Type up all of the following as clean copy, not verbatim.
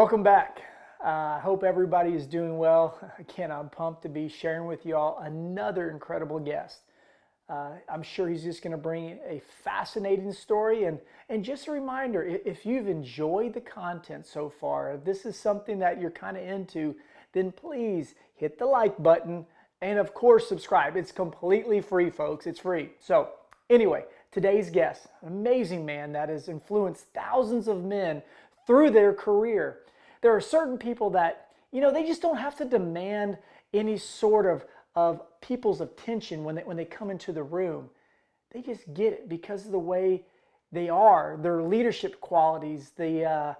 Welcome back. I hope everybody is doing well. Again, I'm pumped to be sharing with you all another incredible guest. I'm sure he's just going to bring a fascinating story. And just a reminder, if you've enjoyed the content so far, if this is something that you're kind of into, then please hit the like button and of course subscribe. It's completely free, folks. It's free. So anyway, today's guest, an amazing man that has influenced thousands of men through their career. There are certain people that, they just don't have to demand any sort of people's attention when they come into the room. They just get it because of the way they are, their leadership qualities, the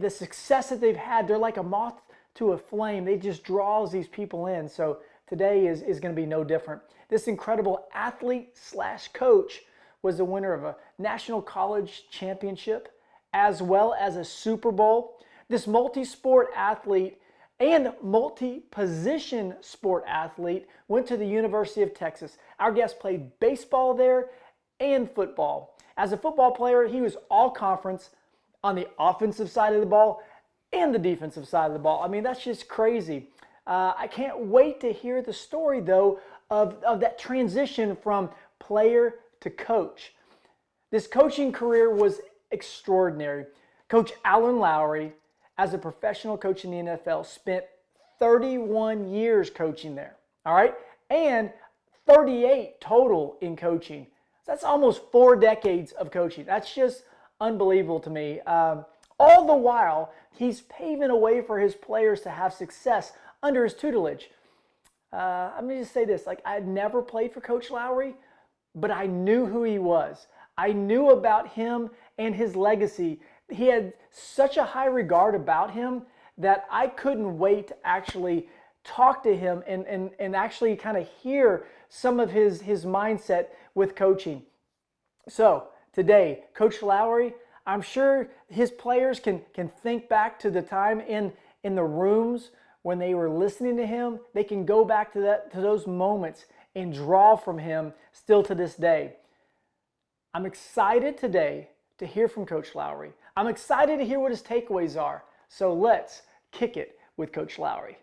success that they've had. They're like a moth to a flame. They just draws these people in. So today is going to be no different. This incredible athlete / coach was the winner of a national college championship as well as a Super Bowl. This multi-sport athlete and multi-position sport athlete went to the University of Texas. Our guest played baseball there and football. As a football player, he was all conference on the offensive side of the ball and the defensive side of the ball. I mean, that's just crazy. I can't wait to hear the story, though, of that transition from player to coach. This coaching career was extraordinary. Coach Alan Lowry, as a professional coach in the NFL, spent 31 years coaching there, all right? And 38 total in coaching. That's almost 4 decades of coaching. That's just unbelievable to me. All the while, he's paving a way for his players to have success under his tutelage. I'm going to just say this, I had never played for Coach Lowry, but I knew who he was. I knew about him and his legacy. He had such a high regard about him that I couldn't wait to actually talk to him and actually kind of hear some of his mindset with coaching. So today, Coach Lowry, I'm sure his players can think back to the time in the rooms when they were listening to him. They can go back to those moments and draw from him still to this day. I'm excited today to hear from Coach Lowry. I'm excited to hear what his takeaways are. So let's kick it with Coach Lowry.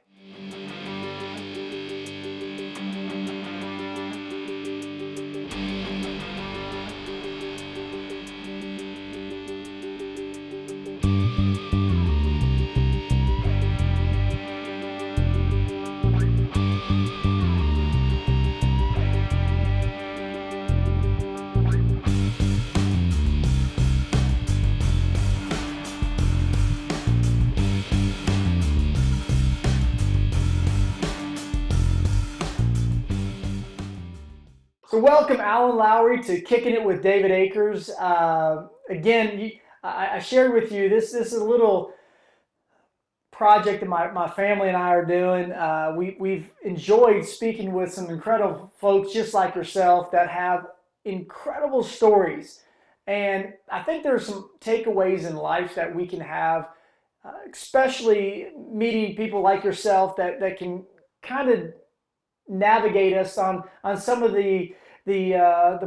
So welcome, Alan Lowry, to Kicking It with David Akers. Again, I shared with you, this is a little project that my family and I are doing. We've enjoyed speaking with some incredible folks just like yourself that have incredible stories. And I think there's some takeaways in life that we can have, especially meeting people like yourself that can kind of navigate us on some of the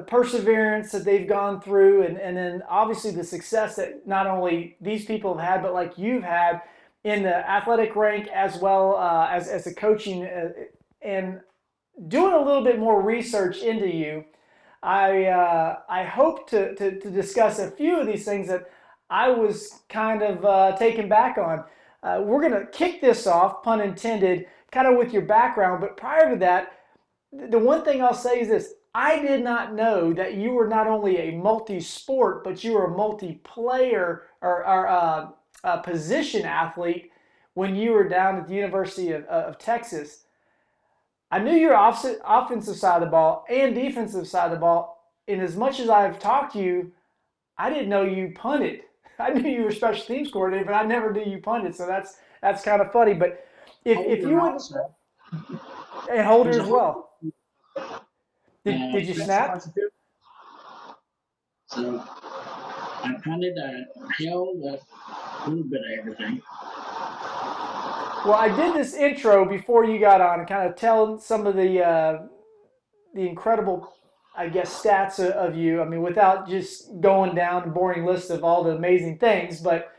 perseverance that they've gone through, and then obviously the success that not only these people have had, but like you've had in the athletic rank as well as the coaching, and doing a little bit more research into you. I hope to discuss a few of these things that I was kind of taken back on. We're going to kick this off, pun intended, kind of with your background. But prior to that, the one thing I'll say is this. I did not know that you were not only a multi-sport, but you were a multi-player or position athlete when you were down at the University of Texas. I knew your offensive side of the ball and defensive side of the ball. And as much as I've talked to you, I didn't know you punted. I knew you were a special teams coordinator, but I never knew you punted. So that's kind of funny. But if you would, and holder as well. Did you snap? So I punted, held, a little bit of everything. Well, I did this intro before you got on, and kind of tell some of the incredible, I guess, stats of you. I mean, without just going down a boring list of all the amazing things, but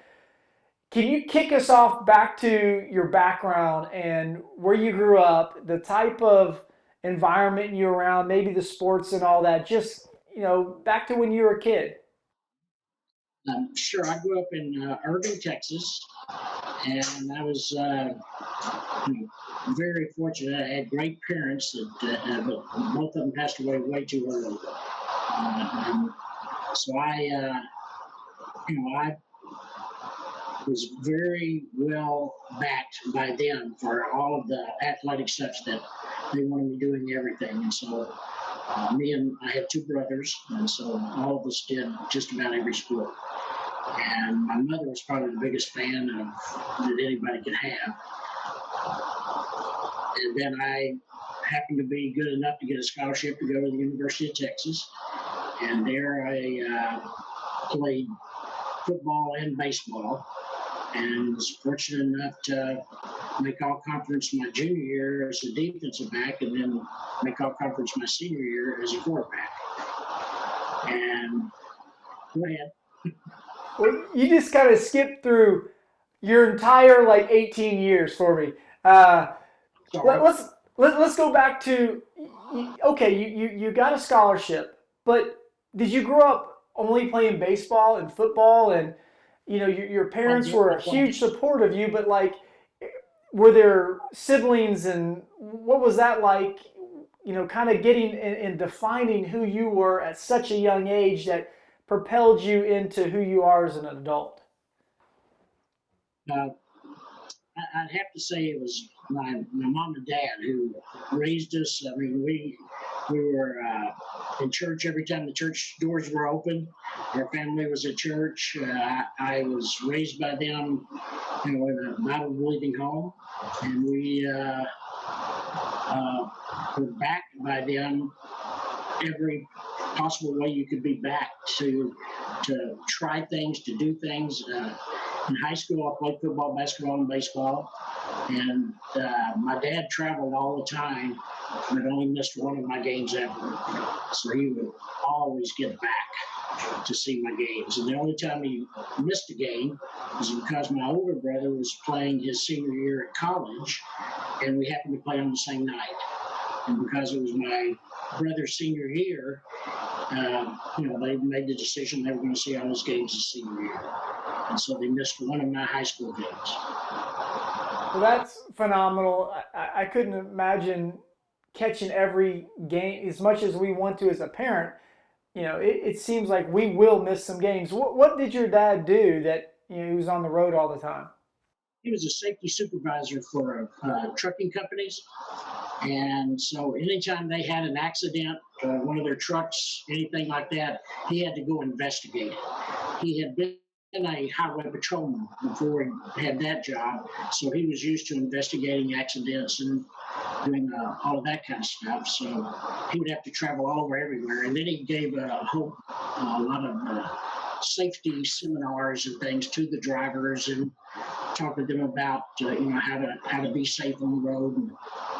Can you kick us off back to your background and where you grew up, the type of environment you were around, maybe the sports and all that? Just, back to when you were a kid. Sure, I grew up in Irving, Texas, and I was very fortunate. I had great parents, but both of them passed away way too early. And so I was very well backed by them for all of the athletic stuff that they wanted me doing everything. And so I have two brothers, and so all of us did just about every sport. And my mother was probably the biggest fan that anybody could have. And then I happened to be good enough to get a scholarship to go to the University of Texas. And there I played football and baseball, and was fortunate enough to make all conference my junior year as a defensive back, and then make all conference my senior year as a quarterback. And go ahead. Well, you just kind of skipped through your entire 18 years for me. Sorry. Let's go back to okay. You got a scholarship, but did you grow up only playing baseball and football, and your parents were a huge support of you, but were there siblings, and what was that like? Kind of getting and defining who you were at such a young age that propelled you into who you are as an adult. Uh, I'd have to say it was my mom and dad who raised us. I mean, we were in church every time the church doors were open. Our family was at church. I was raised by them, in a Bible believing home, and we were backed by them every possible way you could be backed to try things, to do things. In high school, I played football, basketball, and baseball. And my dad traveled all the time, but only missed one of my games ever. So he would always get back to see my games. And the only time he missed a game was because my older brother was playing his senior year at college, and we happened to play on the same night. And because it was my brother's senior year, they made the decision they were going to see all his games his senior year. And so they missed one of my high school games. Well, that's phenomenal. I couldn't imagine catching every game as much as we want to as a parent. It seems like we will miss some games. What did your dad do that he was on the road all the time? He was a safety supervisor for trucking companies. And so anytime they had an accident, one of their trucks, anything like that, he had to go investigate it. He had been a highway patrolman before he had that job, so he was used to investigating accidents and doing all of that kind of stuff. So he would have to travel all over everywhere. And then he gave a lot of safety seminars and things to the drivers, and talked to them about how to be safe on the road and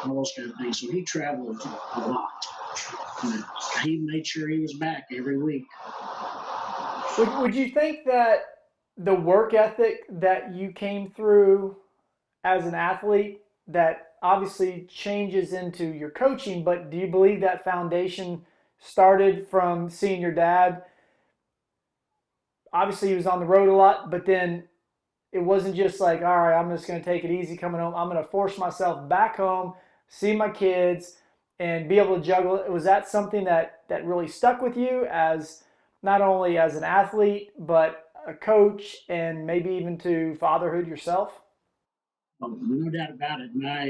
all those kind of things. So he traveled a lot. He made sure he was back every week. Would you think that the work ethic that you came through as an athlete that obviously changes into your coaching, but do you believe that foundation started from seeing your dad? Obviously, he was on the road a lot, but then it wasn't just like, all right, I'm just going to take it easy coming home. I'm going to force myself back home, see my kids, and be able to juggle it. Was that something that really stuck with you as not only as an athlete, but a coach and maybe even to fatherhood yourself? No doubt about it. My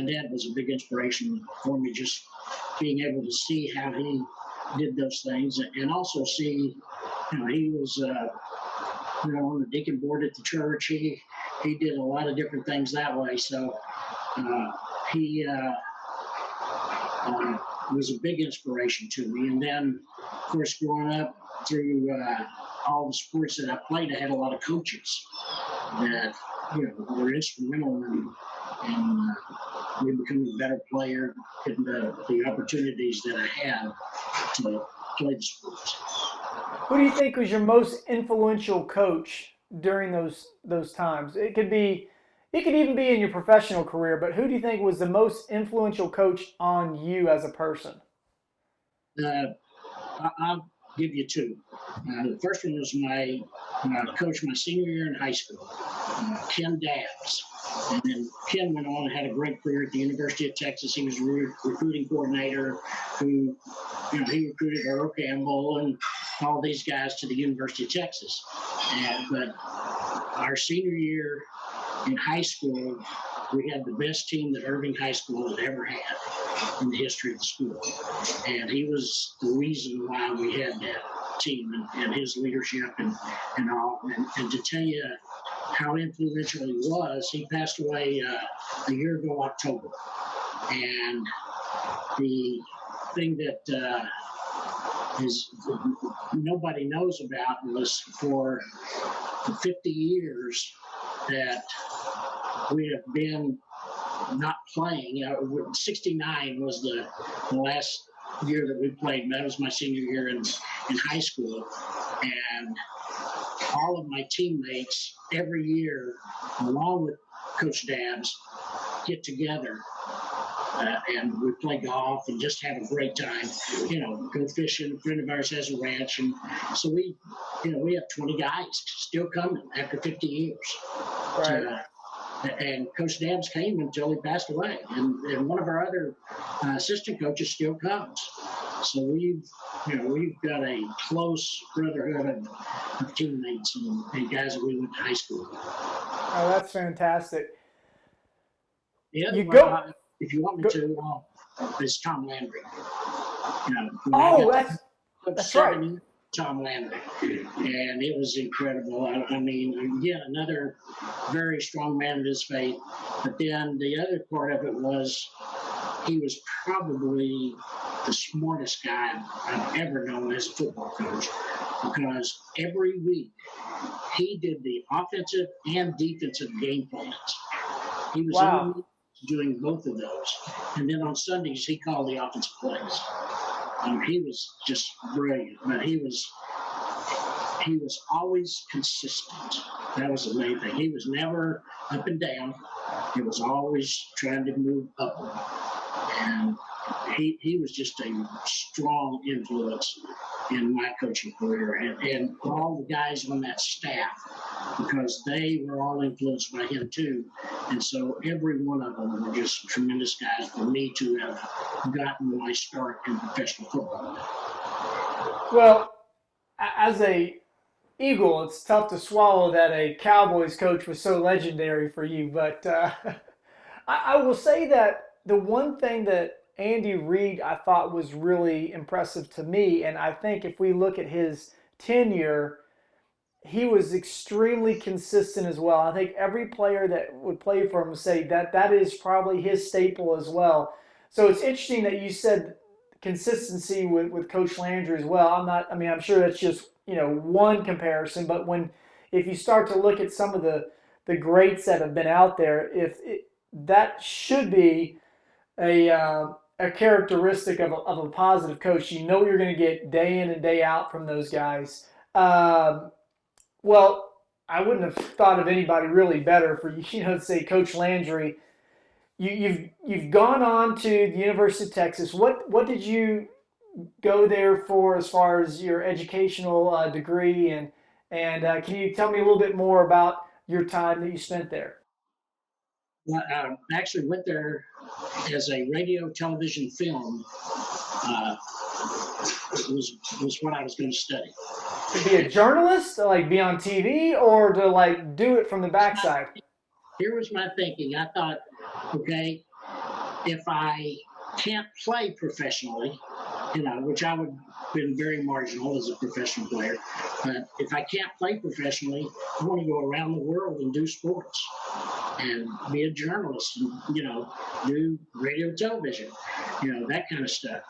dad was a big inspiration for me, just being able to see how he did those things, and also see, he was on the deacon board at the church. He did a lot of different things that way. So he was a big inspiration to me. And then, of course, growing up through all the sports that I played, I had a lot of coaches that were instrumental in me becoming a better player, getting the opportunities that I had to play the sports. Who do you think was your most influential coach during those times? It could even be in your professional career, but who do you think was the most influential coach on you as a person? Uh, I'll give you two. The first one was my coach my senior year in high school, Ken Dabbs. And then Ken went on and had a great career at the University of Texas. He was a recruiting coordinator who, he recruited Earl Campbell and all these guys to the University of Texas. But our senior year in high school, we had the best team that Irving High School had ever had in the history of the school. And he was the reason why we had that team and his leadership and all. And to tell you how influential he was, he passed away a year ago, October. And the thing that is nobody knows about was for the 50 years that we have been not playing. 69 was the last year that we played. That was my senior year in high school. And all of my teammates every year, along with Coach Dabbs, get together and we play golf and just have a great time. Go fishing. A friend of ours has a ranch, and so we have 20 guys still coming after 50 years. Right. And Coach Dabbs came until he passed away, and one of our other assistant coaches still comes. So we've got a close brotherhood of teammates and guys that we went to high school with. Oh, that's fantastic. The other You one, go. if you want me to, is Tom Landry. When I Oh, got that's right. 7 years, Tom Landry, and it was incredible. I mean, again, another very strong man of his faith. But then the other part of it was he was probably the smartest guy I've ever known as a football coach, because every week he did the offensive and defensive game plans. He was in the Wow. meetings doing both of those. And then on Sundays, he called the offensive plays. He was just brilliant, but he was always consistent. That was the main thing. He was never up and down. He was always trying to move upward. And he was just a strong influence in my coaching career, and all the guys on that staff, because they were all influenced by him too. And so every one of them were just tremendous guys for me to have gotten my start in professional football. Well, as a Eagle, it's tough to swallow that a Cowboys coach was so legendary for you. But I will say that the one thing that Andy Reid I thought was really impressive to me, and I think if we look at his tenure, he was extremely consistent as well. I think every player that would play for him would say that that is probably his staple as well. So it's interesting that you said consistency with Coach Landry as well. I'm sure that's just, one comparison, but if you start to look at some of the greats that have been out there, that should be a characteristic of a positive coach. You know what you're going to get day in and day out from those guys. Well, I wouldn't have thought of anybody really better for to say Coach Landry. You've gone on to the University of Texas. What did you go there for as far as your educational degree, and can you tell me a little bit more about your time that you spent there? Well, I actually went there as a radio, television, film. Was what I was going to study. To be a journalist, to like be on TV, or to like do it from the backside? Here was my thinking. I thought, okay, if I can't play professionally, which I would have been very marginal as a professional player, but if I can't play professionally, I want to go around the world and do sports and be a journalist and, do radio, television, that kind of stuff.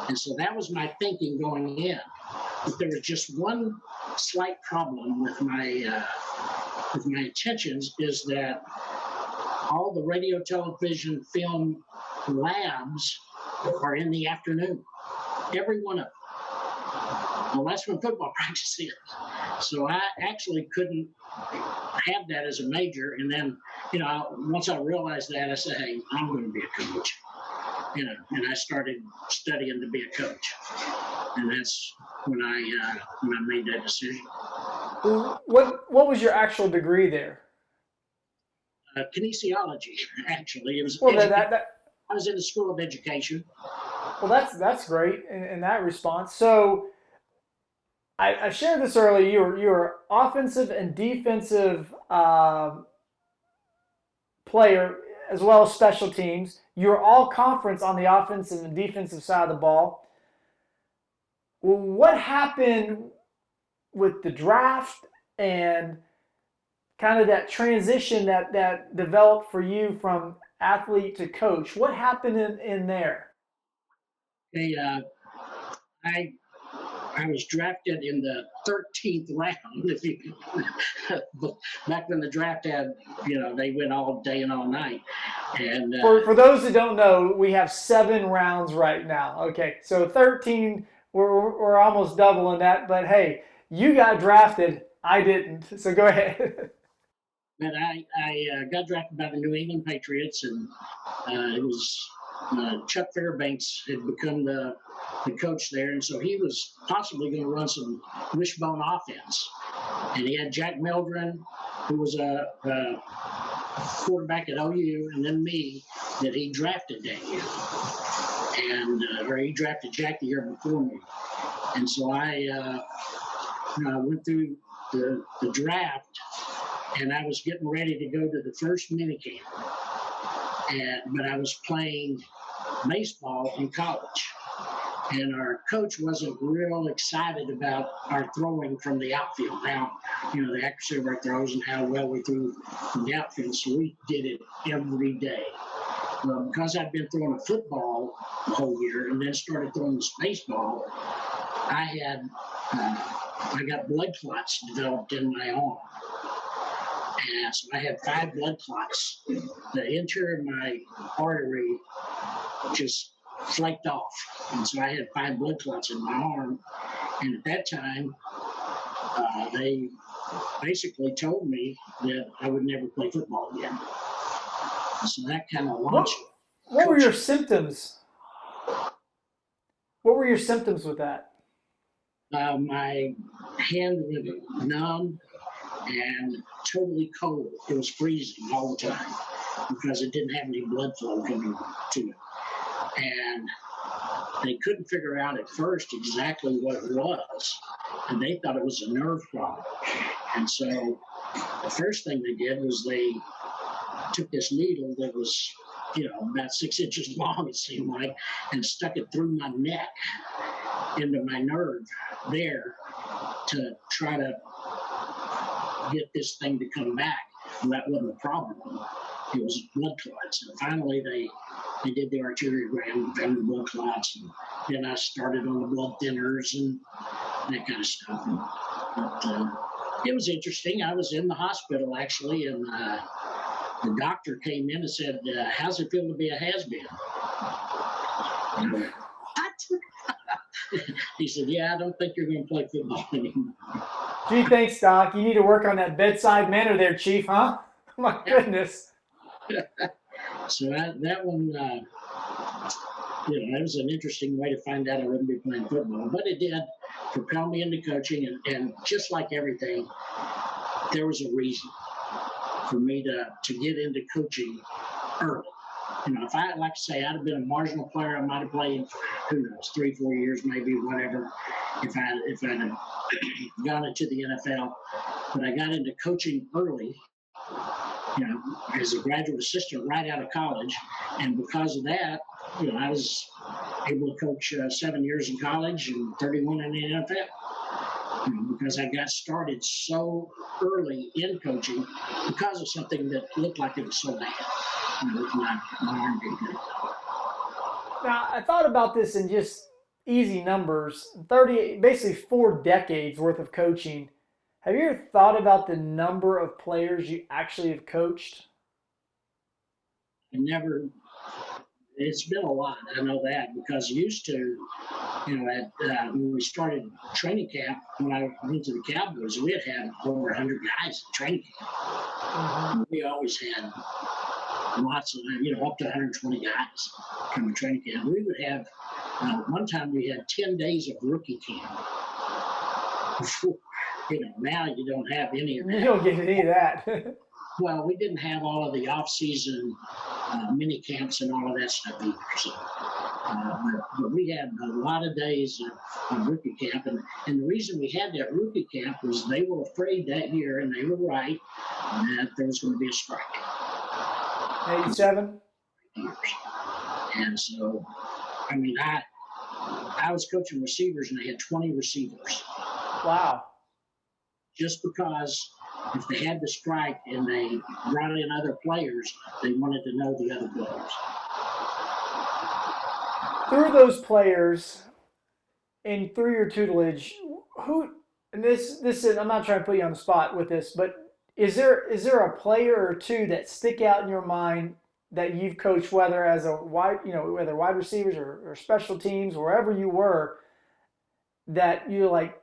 And so that was my thinking going in. But there was just one slight problem with my intentions, is that all the radio, television, film labs are in the afternoon. Every one of them. Well, that's when football practice is. So I actually couldn't have that as a major. And then, once I realized that, I said, hey, I'm going to be a coach. And I started studying to be a coach. And that's when I made that decision. What was your actual degree there? Kinesiology, actually. It was Well, I was in the School of Education. well, that's great in that response. So I shared this earlier. You were offensive and defensive player as well as special teams. You were all conference on the offensive and defensive side of the ball. Well, what happened with the draft and kind of that transition that developed for you from athlete to coach? What happened in there? They, I I was drafted in the 13th round. If you, back when the draft had, they went all day and all night. And For those that don't know, we have 7 rounds right now. Okay, so 13, we're almost doubling that. But hey, you got drafted. I didn't. So go ahead. but I got drafted by the New England Patriots, and it was Chuck Fairbanks had become the coach there, and so he was possibly going to run some wishbone offense. And he had Jack Meldren, who was a quarterback at OU, and then me, that he drafted that year. And or he drafted Jack the year before me. And so I went through the draft, and I was getting ready to go to the first minicamp. But I was playing baseball in college. And our coach wasn't real excited about our throwing from the outfield. Now, the accuracy of our throws and how well we threw from the outfield. So we did it every day. Well, because I'd been throwing a football the whole year and then started throwing this baseball, I got blood clots developed in my arm. And so I had 5 blood clots. The interior of my artery just flaked off. And so I had 5 blood clots in my arm. And at that time, they basically told me that I would never play football again. So that kind of launched. What were your symptoms? What were your symptoms with that? My hand was numb and totally cold. It was freezing all the time because it didn't have any blood flow coming to it. And they couldn't figure out at first exactly what it was. And they thought it was a nerve problem. And so the first thing they did was they took this needle that was, about 6 inches long, it seemed like, and stuck it through my neck into my nerve there to try to get this thing to come back. And that wasn't a problem. It was blood clots. And finally they did the arteriogram and found the blood clots. And then I started on the blood thinners and that kind of stuff. But it was interesting. I was in the hospital actually, and the doctor came in and said, how's it feel to be a has-been? What? He said, yeah, I don't think you're going to play football anymore. Gee, thanks, Doc. You need to work on that bedside manner there, Chief, huh? My goodness. So that one, it was an interesting way to find out I wouldn't be playing football. But it did propel me into coaching. And just like everything, there was a reason for me to get into coaching early. If I, like I say, I'd have been a marginal player, I might have played, who knows, 3-4 years, maybe, whatever, if I'd have gone into the NFL. But I got into coaching early, as a graduate assistant right out of college. And because of that, I was able to coach 7 years in college and 31 in the NFL. Because I got started so early in coaching because of something that looked like it was so bad. My arm being good. Now, I thought about this in just easy numbers. 30, basically 4 decades worth of coaching. Have you ever thought about the number of players you actually have coached? I never It's been a lot. I know that because used to, when we started training camp, when I went to the Cowboys, we had over 100 guys in training camp. Mm-hmm. We always had lots of, up to 120 guys come to training camp. We would have, one time we had 10 days of rookie camp. Now you don't have any of that. You don't get any of that. Well, we didn't have all of the off-season mini camps and all of that stuff either. So, but we had a lot of days of rookie camp, and the reason we had that rookie camp was they were afraid that year, and they were right, that there was going to be a strike. 87? And so, I was coaching receivers, and I had 20 receivers. Wow. Just because if they had the strike and they brought in other players, they wanted to know the other players. Through those players and through your tutelage, and this is, I'm not trying to put you on the spot with this, but is there a player or two that stick out in your mind that you've coached, whether as a whether wide receivers or special teams, wherever you were, that you're like,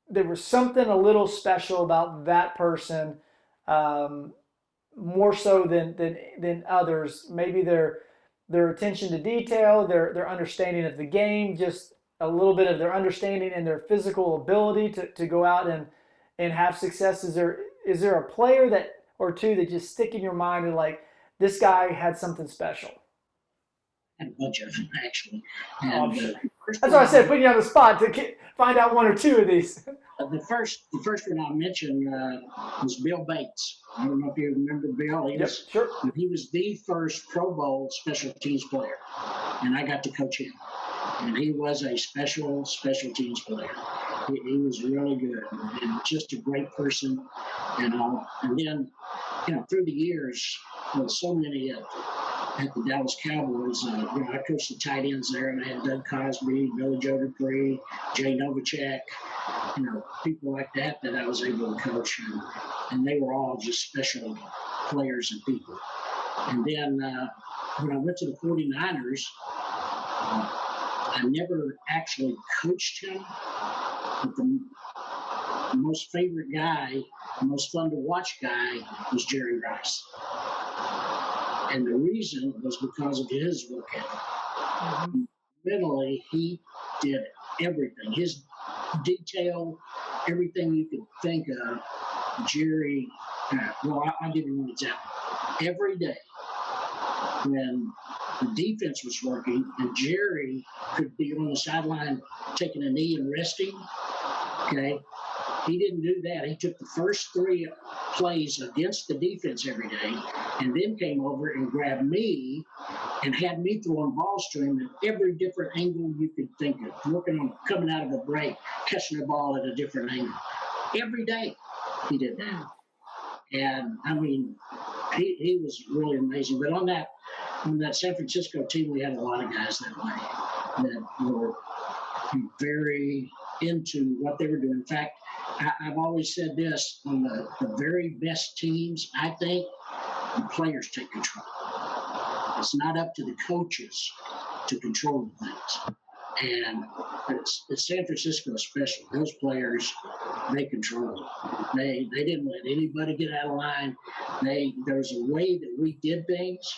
there was something a little special about that person, more so than others. Maybe their attention to detail, their understanding of the game, just a little bit of their understanding and their physical ability to go out and have success. Is there a player that or two that just stick in your mind and like, this guy had something special? And a bunch of them, actually. And, that's why I said putting you on the spot to find out one or two of these. The first one I mentioned was Bill Bates. I don't know if you remember Bill. Sure. He was the first Pro Bowl special teams player, and I got to coach him. And he was a special teams player. He was really good and just a great person, and then, through the years, with so many at the Dallas Cowboys, I coached the tight ends there, and I had Doug Cosby, Billy Joe Dupree, Jay Novacek, people like that I was able to coach, and they were all just special players and people. And then when I went to the 49ers, I never actually coached him, but the most favorite guy, the most fun to watch guy was Jerry Rice. And the reason was because of his work ethic. Mm-hmm. Mentally, he did everything. His detail, everything you could think of, Jerry, I'll give you one example. Every day when the defense was working and Jerry could be on the sideline taking a knee and resting, okay, he didn't do that. He took the first 3 plays against the defense every day and then came over and grabbed me and had me throwing balls to him at every different angle you could think of, working on coming out of a break, catching the ball at a different angle. Every day he did that. And, he was really amazing. But on that San Francisco team, we had a lot of guys that way that were very into what they were doing. In fact, I've always said this, on the very best teams, I think the players take control. It's not up to the coaches to control the things. And it's San Francisco special. Those players, they control it. They didn't let anybody get out of line. There was a way that we did things,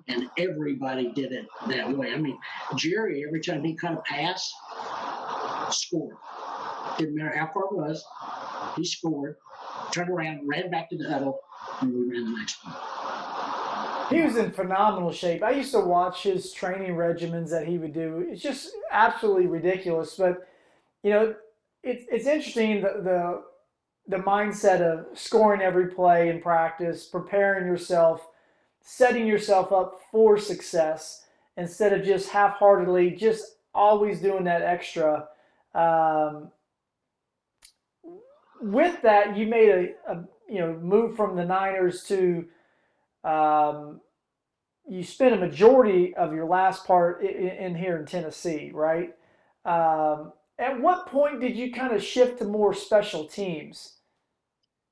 and everybody did it that way. Jerry, every time he caught a pass, scored. Didn't matter how far it was, he scored, turned around, ran back to the huddle, and we ran the next one. He was in phenomenal shape. I used to watch his training regimens that he would do. It's just absolutely ridiculous. But, it's interesting, the mindset of scoring every play in practice, preparing yourself, setting yourself up for success instead of just half-heartedly, just always doing that extra. With that, you made a move from the Niners to you spent a majority of your last part in here in Tennessee, right? At what point did you kind of shift to more special teams?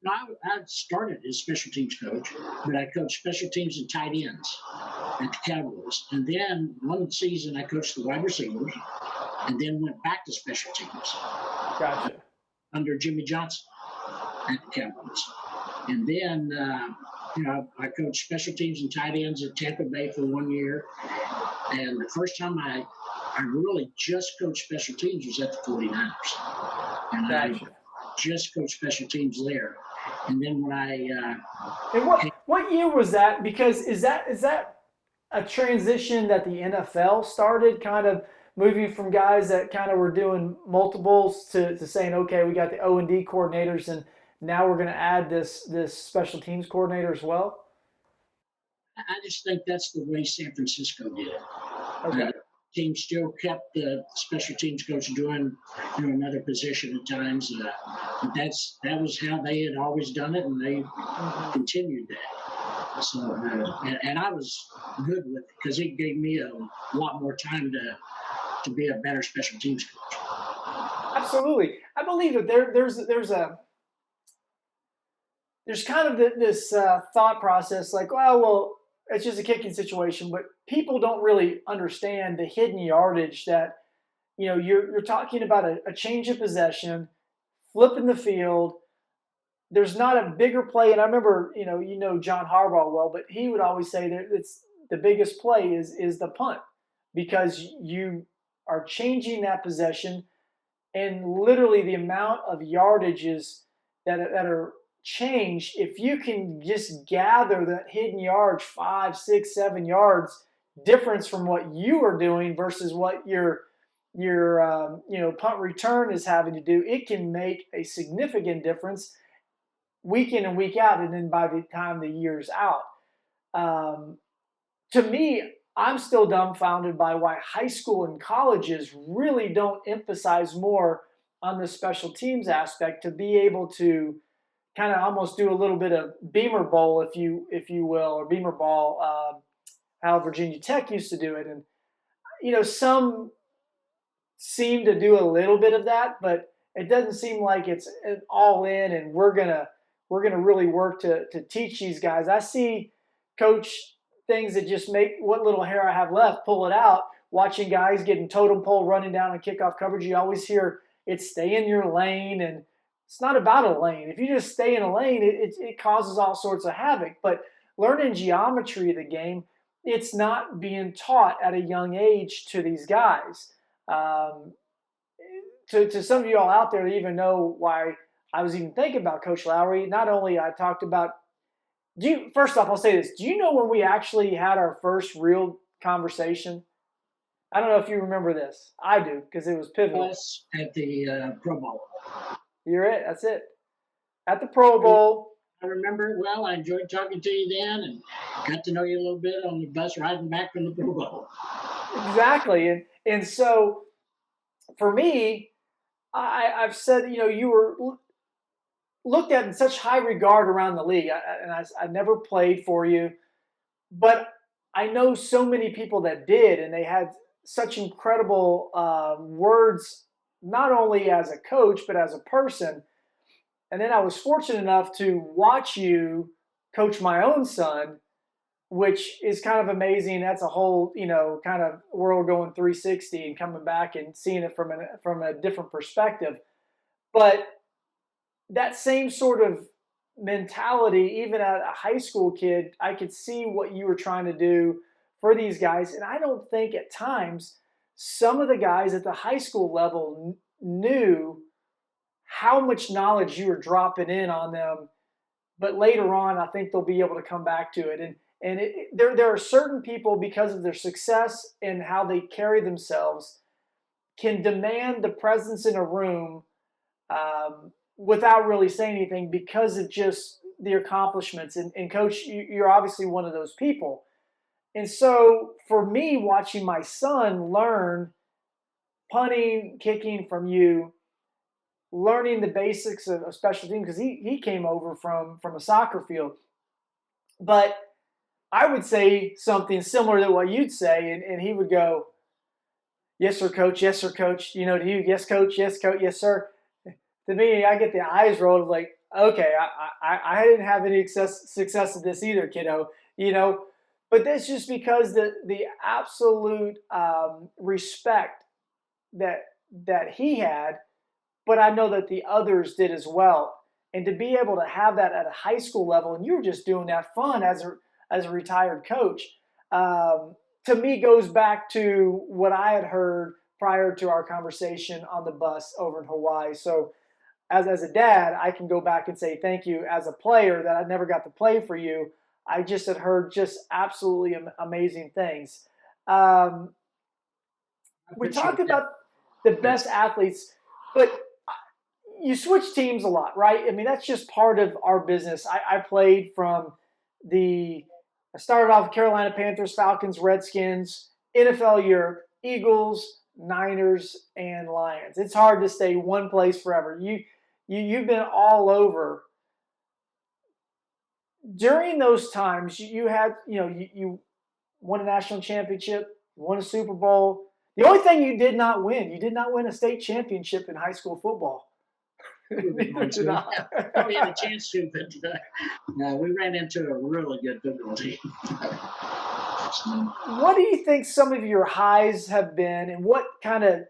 No, I started as special teams coach, but I coached special teams and tight ends. at the Cowboys. And then one season I coached the wide receivers and then went back to special teams. Gotcha. Under Jimmy Johnson at the Cowboys. And then, I coached special teams and tight ends at Tampa Bay for 1 year. And the first time I really just coached special teams was at the 49ers. And Gotcha. I just coached special teams there. And then when and what year was that? Because is that a transition that the NFL started, kind of moving from guys that kind of were doing multiples to saying, okay, we got the O&D coordinators and now we're going to add this special teams coordinator as well? I just think that's the way San Francisco did it. Okay. Team still kept the special teams coach doing another position at times. But that was how they had always done it, and they continued that. So, and I was good with it because it gave me a lot more time to be a better special teams coach. Absolutely, I believe that there's kind of this thought process like, well, it's just a kicking situation, but people don't really understand the hidden yardage that, you're talking about a change of possession, flipping the field. There's not a bigger play. And I remember, John Harbaugh well, but he would always say that it's the biggest play is the punt, because you are changing that possession, and literally the amount of yardages that are change. If you can just gather that hidden yards, 5, 6, 7 yards difference from what you are doing versus what your punt return is having to do, it can make a significant difference week in and week out. And then by the time the year's out, to me, I'm still dumbfounded by why high school and colleges really don't emphasize more on the special teams aspect, to be able to kind of almost do a little bit of Beamer Bowl, if you will, or Beamer Ball, how Virginia Tech used to do it. And some seem to do a little bit of that, but it doesn't seem like it's all in, and we're gonna really work to teach these guys. I see coach things that just make what little hair I have left pull it out, watching guys getting totem pole running down on kickoff coverage. You always hear it's stay in your lane, and it's not about a lane. If you just stay in a lane, it causes all sorts of havoc. But learning geometry of the game, it's not being taught at a young age to these guys. To some of you all out there that even know why I was even thinking about Coach Lowry, not only I talked about, first off, I'll say this. Do you know when we actually had our first real conversation? I don't know if you remember this. I do, because it was pivotal. Yes, at the Pro Bowl. You're it. That's it. At the Pro Bowl. I remember it well. I enjoyed talking to you then, and got to know you a little bit on the bus riding back from the Pro Bowl. Exactly. And so for me, I've said, you were looked at in such high regard around the league. I never played for you, but I know so many people that did, and they had such incredible words, not only as a coach, but as a person. And then I was fortunate enough to watch you coach my own son, which is kind of amazing. That's a whole, kind of world going 360 and coming back and seeing it from a different perspective. But that same sort of mentality, even at a high school kid, I could see what you were trying to do for these guys. And I don't think at times some of the guys at the high school level knew how much knowledge you were dropping in on them. But later on, I think they'll be able to come back to it. And there are certain people, because of their success and how they carry themselves, can demand the presence in a room without really saying anything, because of just the accomplishments. And Coach, you're obviously one of those people. And so for me, watching my son learn punting, kicking from you, learning the basics of special teams, because he came over from a soccer field. But I would say something similar to what you'd say, and he would go, "Yes, sir, coach. Yes, sir, coach." To you, "Yes, coach. Yes, coach. Yes, sir." To me, I get the eyes rolled of like, okay, I didn't have any success at this either, kiddo. But that's just because the absolute respect that he had, but I know that the others did as well. And to be able to have that at a high school level, and you were just doing that fun as a retired coach, um, to me goes back to what I had heard prior to our conversation on the bus over in Hawaii. So as a dad, I can go back and say thank you. As a player that I never got to play for you, I just had heard just absolutely amazing things. Um, I we talk appreciate that. about the best That's athletes, but you switch teams a lot, right? I mean, that's just part of our business. I played from the, I started off with Carolina Panthers, Falcons, Redskins, NFL Europe, Eagles, Niners, and Lions. It's hard to stay one place forever. You've been all over. During those times, you had, you won a national championship, won a Super Bowl. The only thing you did not win a state championship in high school football. we were Neither going did to. I. Yeah, we had a chance to, but no, we ran into a really good football team. So, What do you think some of your highs have been, and what kind of,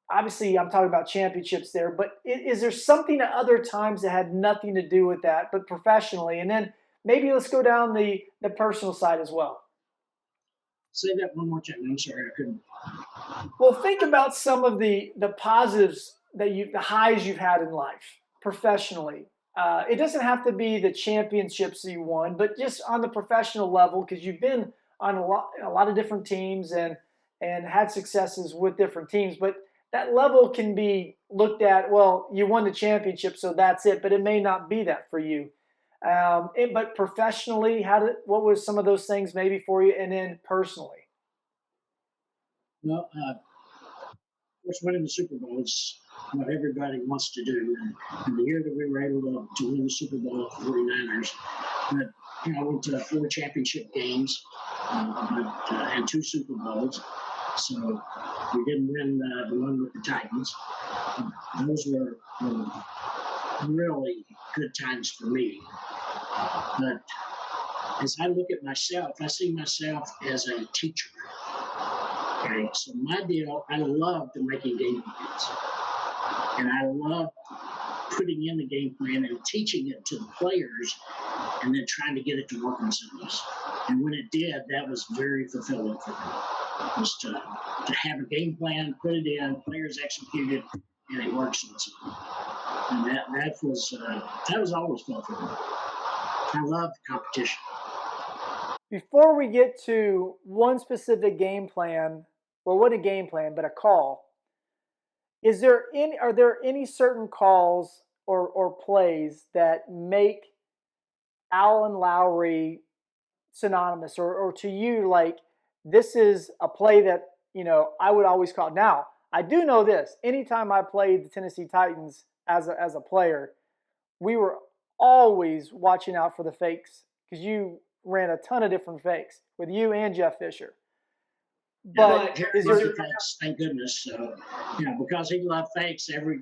obviously I'm talking about championships there, but is there something at other times that had nothing to do with that, but professionally? And then maybe let's go down the personal side as well. say that one more time. I'm sorry, I couldn't. Well, think about some of the positives the highs you've had in life professionally. It doesn't have to be the championships you won, but just on the professional level, because you've been on a lot of different teams and had successes with different teams. But that level can be looked at. Well, you won the championship, so that's it. But it may not be that for you. But professionally, what was some of those things maybe for you, and then personally? No, of course, winning the Super Bowl is what everybody wants to do. And the year that we were able to win the Super Bowl with the 49ers, but, I went to 4 championship games and 2 Super Bowls. So we didn't win the one with the Titans. Those were really good times for me. But as I look at myself, I see myself as a teacher. Okay, so my deal, I love making game plans, and I love putting in the game plan and teaching it to the players, and then trying to get it to work themselves. And when it did, that was very fulfilling for me. Was to have a game plan, put it in, players executed, and it works themselves. And that was always fun for me. I love the competition. Before we get to one specific game plan, well, what a game plan, but a call. Are there any certain calls or plays that make Alan Lowry synonymous, or to you, like, this is a play that, I would always call. Now, I do know this. Anytime I played the Tennessee Titans as a player, we were always watching out for the fakes because you ran a ton of different fakes with you and Jeff Fisher. But is there? Fakes, thank goodness. Because he loved fakes, every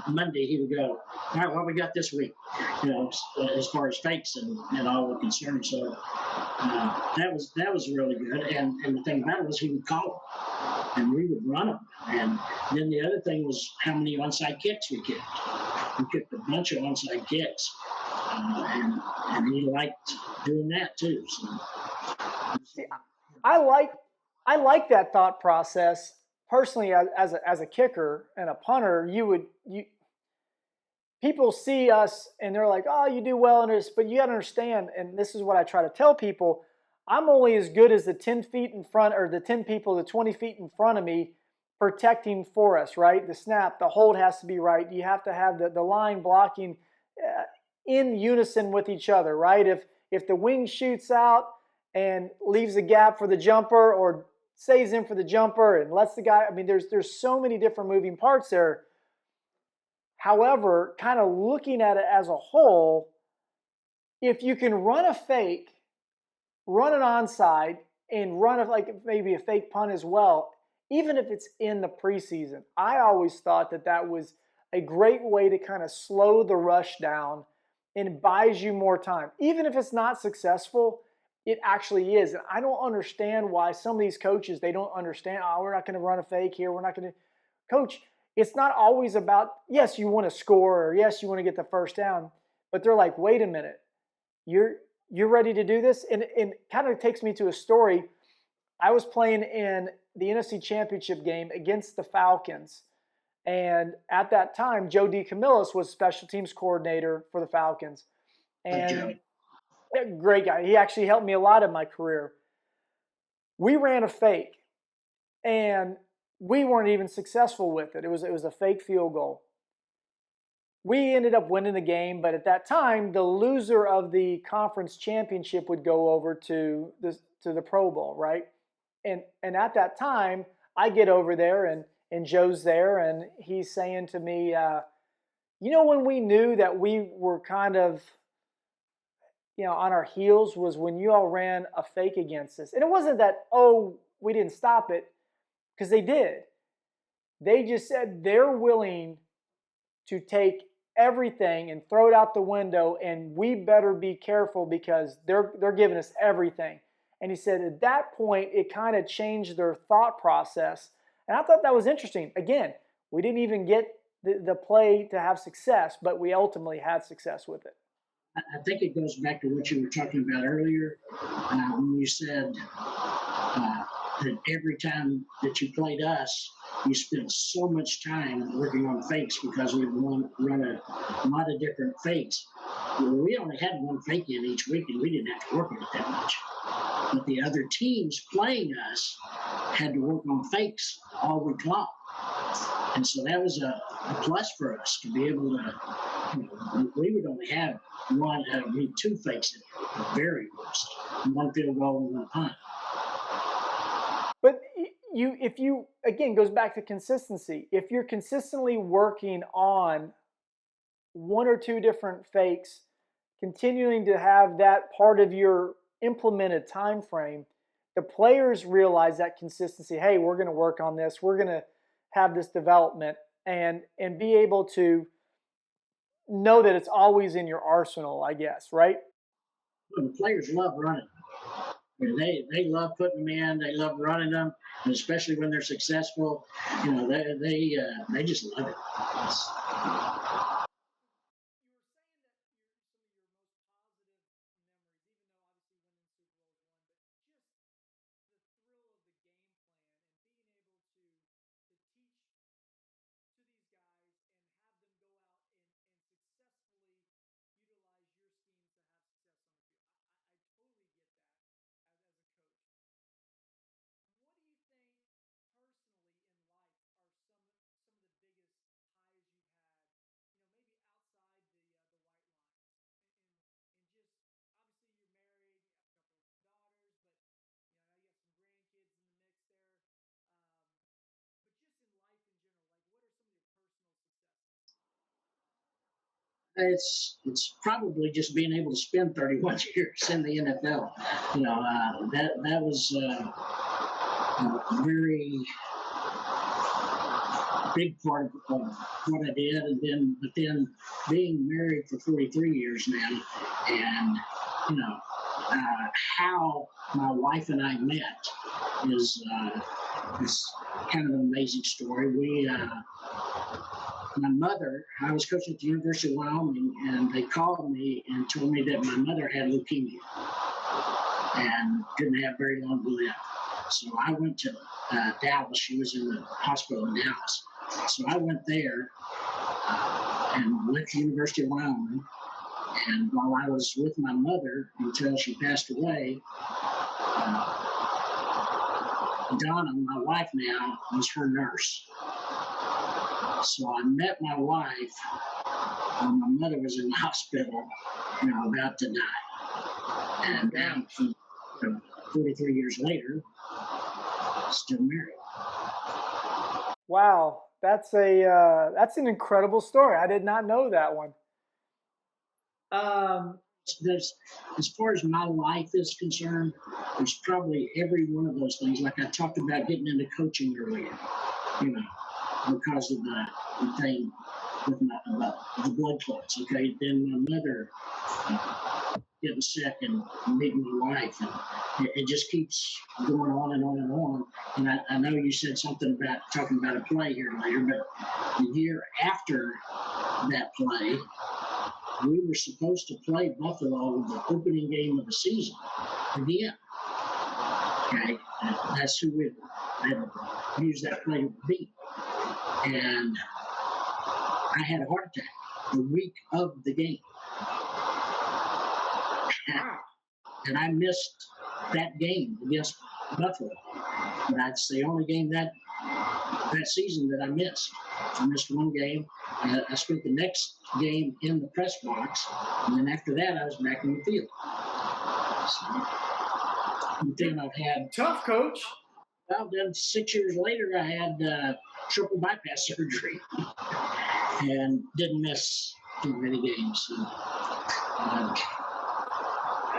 Monday he would go, all right, what we got this week? As far as fakes and all were concerned. So that was really good. And the thing about it was he would call them, and we would run them. And then the other thing was how many onside kicks we kicked. We kicked a bunch of onside kicks, and he liked doing that too. So. I like I like that thought process personally. As a kicker and a punter, you people see us and they're like, oh, you do well in this, but you got to understand, and this is what I try to tell people. I'm only as good as the 10 feet in front, or the 10 people, the 20 feet in front of me protecting for us, right? The snap, the hold has to be right. You have to have the line blocking in unison with each other, right? If the wing shoots out and leaves a gap for the jumper, or stays in for the jumper and lets the guy, I mean, there's so many different moving parts there. However, kind of looking at it as a whole, if you can run a fake, run an onside, and run like maybe a fake punt as well, even if it's in the preseason, I always thought that was a great way to kind of slow the rush down and buys you more time. Even if it's not successful, It actually is. And I don't understand why some of these coaches, they don't understand, oh, we're not going to run a fake here. We're not going to coach. It's not always about, yes, you want to score or yes, you want to get the first down, but they're like, wait a minute, you're you're ready to do this? And kind of takes me to a story. I was playing in the NFC Championship game against the Falcons. And at that time, Joe DeCamillis was special teams coordinator for the Falcons. Joe. And great guy. He actually helped me a lot in my career. We ran a fake and we weren't even successful with it. It was a fake field goal. We ended up winning the game, but at that time, the loser of the conference championship would go over to the Pro Bowl, right? And at that time, I get over there and Joe's there and he's saying to me, when we knew that we were kind of on our heels was when you all ran a fake against us. And it wasn't that, oh, we didn't stop it, because they did. They just said they're willing to take everything and throw it out the window, and we better be careful because they're giving us everything. And he said at that point, it kind of changed their thought process. And I thought that was interesting. Again, we didn't even get the play to have success, but we ultimately had success with it. I think it goes back to what you were talking about earlier when you said that every time that you played us, you spent so much time working on fakes because we run a lot of different fakes. We only had one fake in each week, and we didn't have to work on it that much. But the other teams playing us had to work on fakes all week long. And so that was a plus for us to be able to, we would only have two fakes at the very worst, one field goal and one punt. But if you again, goes back to consistency. If you're consistently working on one or two different fakes, continuing to have that part of your implemented time frame, the players realize that consistency. Hey, we're going to work on this. We're going to have this development and be able to know that it's always in your arsenal, I guess, right? Well, the players love running. They love putting them in. They love running them, and especially when they're successful. They just love it. It's probably just being able to spend 31 years in the NFL. That was a very big part of what I did, but then being married for 43 years now, and how my wife and I met is kind of an amazing story. My mother, I was coaching at the University of Wyoming, and they called me and told me that my mother had leukemia and didn't have very long to live. So I went to Dallas. She was in the hospital in Dallas. So I went there and went to the University of Wyoming. And while I was with my mother until she passed away, Donna, my wife now, was her nurse. So I met my wife when my mother was in the hospital, about to die. And now, 43 years later, still married. Wow, that's an incredible story. I did not know that one. As far as my life is concerned, there's probably every one of those things. Like I talked about getting into coaching earlier, because of the thing with the blood clots. Okay, then my mother getting sick and meeting my wife. And it just keeps going on and on and on. And I know you said something about talking about a play here later, but the year after that play, we were supposed to play Buffalo the opening game of the season again. Okay, and that's who we had used that play to beat. And I had a heart attack the week of the game. And I missed that game against Buffalo. But that's the only game that season that I missed. I missed one game. I spent the next game in the press box, and then after that, I was back in the field. So, then I've had tough, coach. Well, then 6 years later, I had triple bypass surgery and didn't miss too many games. And,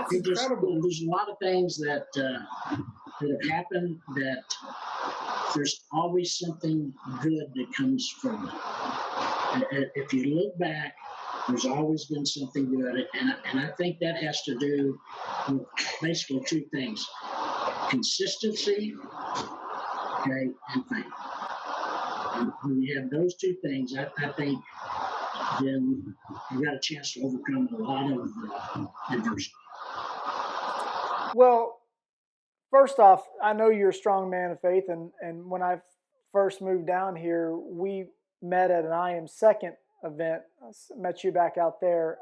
That's incredible. There's a lot of things that have happened that there's always something good that comes from it. If you look back, there's always been something good. And I think that has to do with basically two things: consistency, okay, and faith. And when you have those two things, I think then you got a chance to overcome a lot of adversity. Well, first off, I know you're a strong man of faith, and when I first moved down here, we met at an I Am Second event. Met you back out there.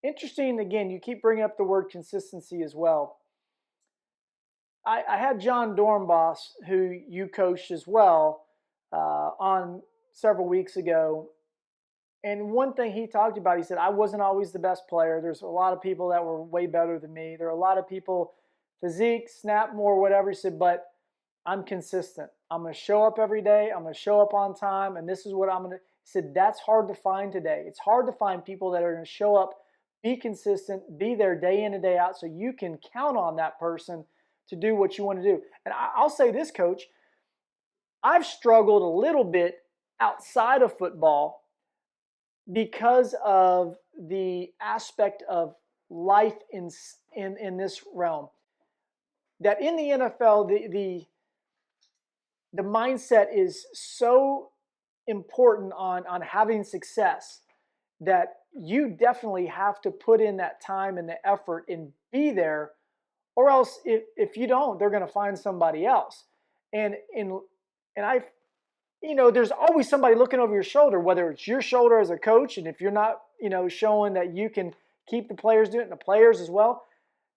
Interesting, again, you keep bringing up the word consistency as well. I had John Dornbos, who you coached as well, on several weeks ago. And one thing he talked about, he said, I wasn't always the best player. There's a lot of people that were way better than me. There are a lot of people, physique, snap more, whatever. He said, but I'm consistent. I'm going to show up every day. I'm going to show up on time. And this is what I'm going to. He said, that's hard to find today. It's hard to find people that are going to show up, be consistent, be there day in and day out so you can count on that person to do what you want to do. And I'll say this, Coach, I've struggled a little bit outside of football because of the aspect of life in this realm. That in the NFL, the mindset is so important on having success that you definitely have to put in that time and the effort and be there, or else if you don't, they're going to find somebody else. And I, there's always somebody looking over your shoulder, whether it's your shoulder as a coach, and if you're not, showing that you can keep the players doing it, and the players as well.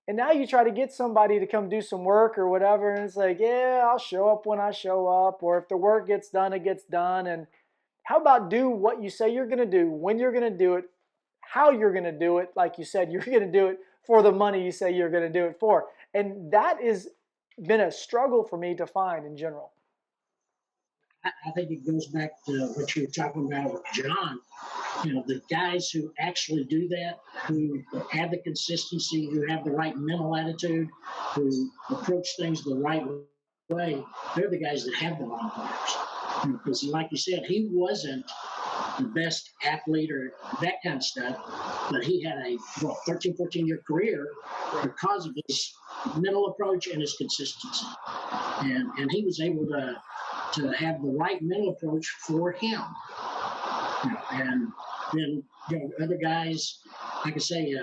And now you try to get somebody to come do some work or whatever, and it's like, yeah, I'll show up when I show up, or if the work gets done, it gets done. And how about do what you say you're going to do, when you're going to do it, how you're going to do it. Like you said, you're going to do it for the money you say you're going to do it for. And that has been a struggle for me to find in general. I think it goes back to what you were talking about with John. The guys who actually do that, who have the consistency, who have the right mental attitude, who approach things the right way, they're the guys that have the long players. Because like you said, he wasn't the best athlete or that kind of stuff, but he had a 13, 14-year career because of his mental approach and his consistency. And he was able to have the right mental approach for him. And then other guys, like I say,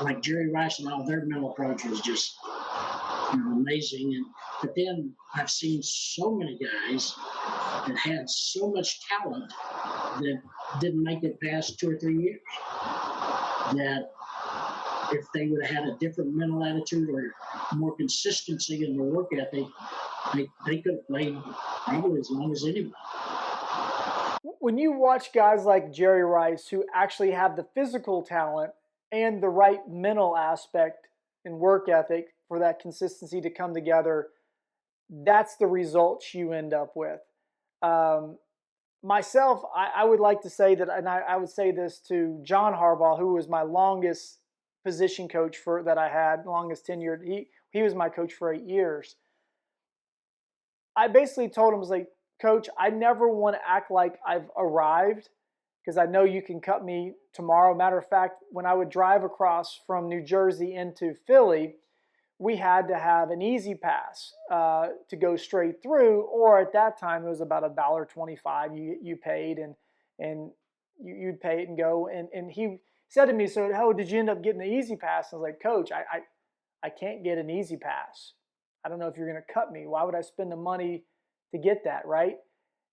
like Jerry Rice and all, their mental approach was just amazing. But then I've seen so many guys that had so much talent that didn't make it past 2 or 3 years. That if they would have had a different mental attitude or more consistency in their work ethic, they could have played probably as long as anyone. When you watch guys like Jerry Rice who actually have the physical talent and the right mental aspect and work ethic for that consistency to come together, that's the results you end up with. Myself, I would like to say that, and I would say this to John Harbaugh, who was my longest position coach that I had, longest tenured. He was my coach for 8 years. I basically told him, I was like, Coach, I never want to act like I've arrived because I know you can cut me tomorrow. Matter of fact, when I would drive across from New Jersey into Philly, we had to have an easy pass to go straight through, or at that time it was about $1.25 you paid, and you'd pay it and go. And he said to me, "So how did you end up getting the easy pass?" I was like, "Coach, I can't get an easy pass. I don't know if you're going to cut me. Why would I spend the money to get that, right?"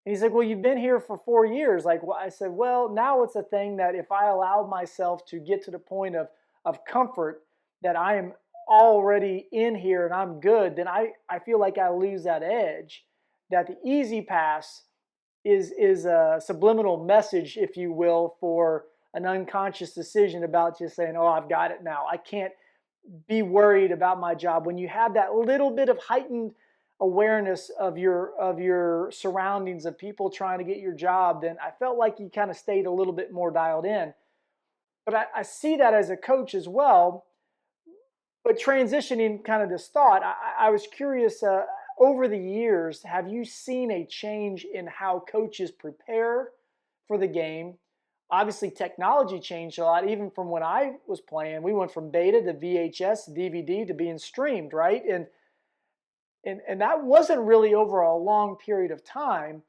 And he's like, "Well, you've been here for 4 years." Like, well, I said, "Well, now it's a thing that if I allow myself to get to the point of comfort that I am already in here and I'm good, then I feel like I lose that edge. That the easy pass is a subliminal message, if you will, for an unconscious decision about just saying, oh, I've got it now. I can't be worried about my job." When you have that little bit of heightened awareness of your surroundings, of people trying to get your job, then I felt like you kind of stayed a little bit more dialed in. But I see that as a coach as well. But transitioning kind of this thought, I was curious, over the years, have you seen a change in how coaches prepare for the game? Obviously, technology changed a lot, even from when I was playing. We went from beta to VHS, DVD to being streamed, right? And that wasn't really over a long period of time.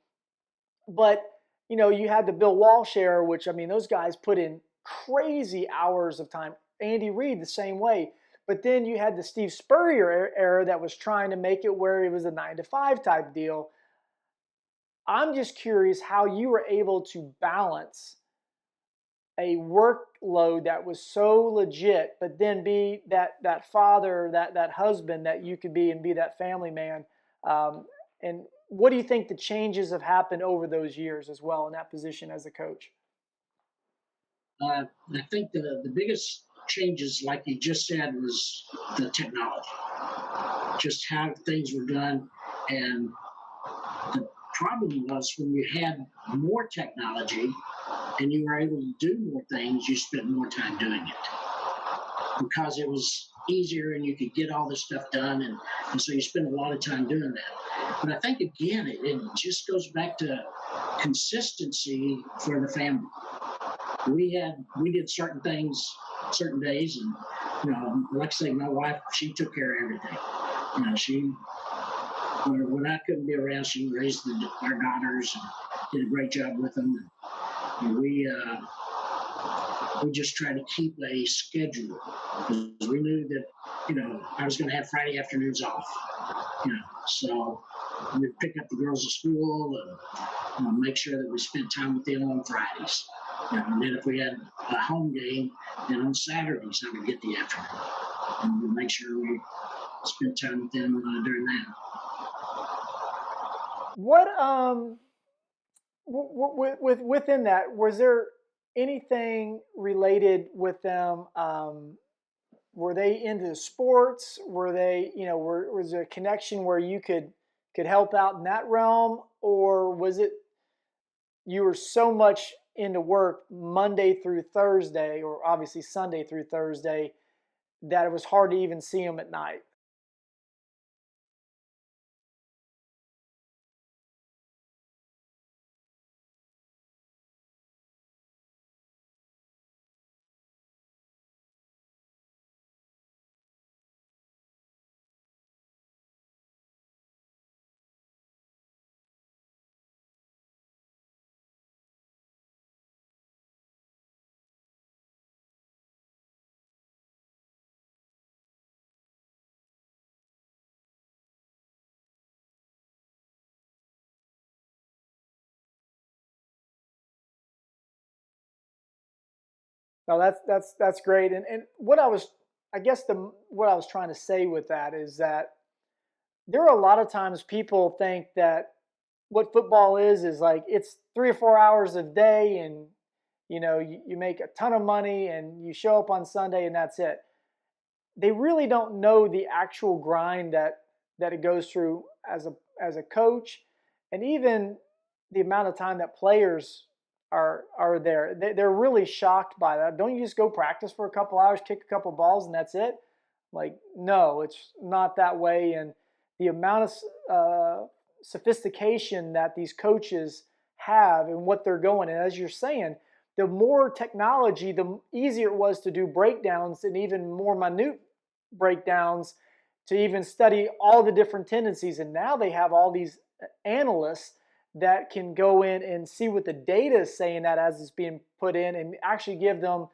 But you had the Bill Walsh era, which, I mean, those guys put in crazy hours of time. Andy Reid the same way. But then you had the Steve Spurrier era that was trying to make it where it was a 9 to 5 type deal. I'm just curious how you were able to balance a workload that was so legit, but then be that father, that husband that you could be, and be that family man. And what do you think the changes have happened over those years as well in that position as a coach? I think the biggest changes, like you just said, was the technology, just how things were done. And the problem was when you had more technology and you were able to do more things, you spent more time doing it because it was easier and you could get all this stuff done. And so you spend a lot of time doing that. But I think, again, it just goes back to consistency for the family. We did certain things certain days, and like I say, my wife, she took care of everything. She, when I couldn't be around, she raised our daughters and did a great job with them. And we just tried to keep a schedule because we knew that I was going to have Friday afternoons off. So we'd pick up the girls at school and make sure that we spent time with them on Fridays. And then if we had a home game, then on Saturdays I would get the afternoon and we'd make sure we spent time with them during that. What within that, was there anything related with them? Were they into sports? Were they, was there a connection where you could help out in that realm, or was it you were so much into work Monday through Thursday, or obviously Sunday through Thursday, that it was hard to even see them at night? No, that's great. And what I was, I guess what I was trying to say with that is that there are a lot of times people think that what football is like it's 3 or 4 hours a day, and you make a ton of money and you show up on Sunday and that's it. They really don't know the actual grind that it goes through as a coach, and even the amount of time that players are there. They're really shocked by that. Don't you just go practice for a couple hours, kick a couple balls, and that's it? Like, no, it's not that way. And the amount of sophistication that these coaches have and what they're going, and as you're saying, the more technology, the easier it was to do breakdowns and even more minute breakdowns to even study all the different tendencies. And now they have all these analysts that can go in and see what the data is saying that as it's being put in and actually give them